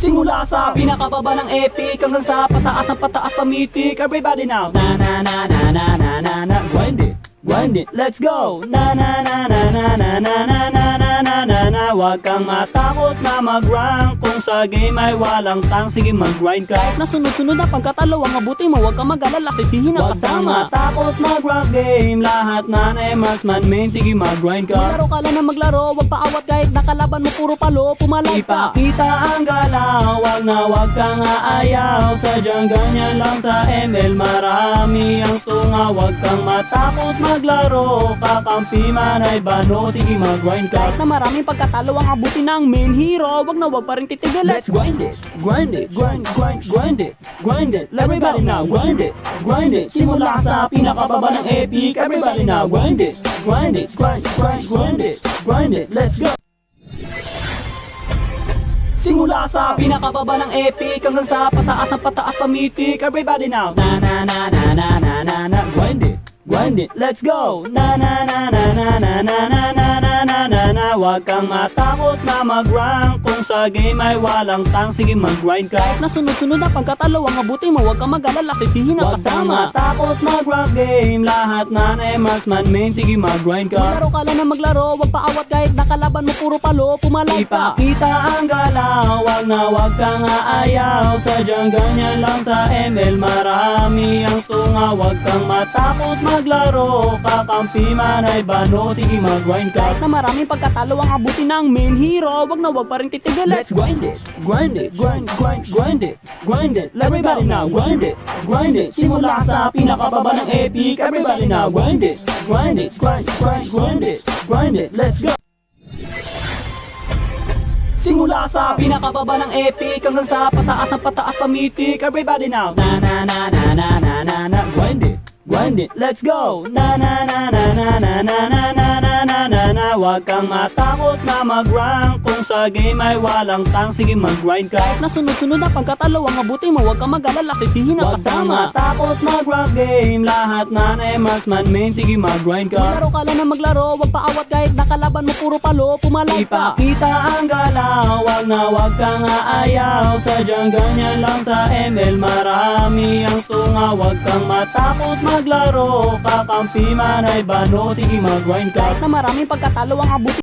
Simula sa pinakababa ng epic hanggang sa pataas ng pataas pa mythic. Everybody now, na na na na na na na na. Grind it, let's go. Na na na na na na na na na na na na na. Huwag kang matakot na mag-rank. Kung sa game ay walang tang, sige mag-grind ka. Kahit na sunod-sunod na pagkatalo, ang mabuti mo, huwag kang mag-alala, sisihin ang kasama. Huwag kang matakot mag-rank game. Lahat na marksman main, sige mag-grind ka. Maglaro ka lang na maglaro, huwag paawat kahit nakalaban mo puro palo, pumalag ka. Ipakita ang galaw, wag kang aayaw. Sadyang ganyan lang sa ML, marami ang tunga. Huwag kang matakot maglaro, kakampi man ay bano, sige mag-grind ka. Kahit na maraming pagkatalo ang abuti ng main hero, wag pa rin titigil. Let's grind it, grind it, grind it, grind it. Everybody now, grind it. Simula sa pinakababa ng epic. Everybody now, grind it, grind it. Let's go. Simula sa pinakababa ng epic hanggang sa pataas ng pataas pa mythic. Everybody now, na na na na na na na na. Grind it, let's go. Na na na na na na na na na na na na na. Huwag kang matakot na mag-rank. Kung sa game ay walang tang, sige mag-grind ka. Kahit na sunod-sunod na pagkatalo, ang abuti mo, huwag kang mag-alala, sisihin ang kasama. Huwag kang matakot mag-rank game. Lahat na marksman main, sige mag-grind ka. Maglaro ka lang na maglaro, huwag paawat kahit nakalaban mo puro palo, pumalag ka. Ipakita ang galaw, wag kang aayaw. Sadyang ganyan lang sa ML, marami ang tunga. Huwag kang matakot maglaro, kakampi man ay bano, sige mag-grind ka. Kahit na maraming pagkatalo ang abuti ng main hero, wag pa rin titigil. Let's grind it, grind it. Everybody now, grind it. Simula sa pinakababa ng epic. Everybody now, grind it. Let's go. Simula sa pinakababa ng epic hanggang sa pataas ng pataas pa mythic. Everybody now, na na na na na na na na. Grind it, let's go. Na na na na na na na na na na na na na. Huwag kang matakot na mag-rank. Kung sa game ay walang tang, sige mag-grind ka. Kahit na sunod-sunod na pagkatalo, ang abuti mo, huwag kang mag-alala, sisihin ang kasama. Huwag kang matakot mag-rank game. Lahat na marksman main, sige mag-grind ka. Maglaro ka lang na maglaro, huwag paawat kahit nakalaban mo puro palo, pumalag ka. Ipakita ang galaw, wag kang aayaw. Sadyang ganyan lang sa ML, marami ang tunga. Huwag kang matakot maglaro, kakampi man ay bano, sige mag-grind ka. Kahit na maraming pagkatalo ang abuti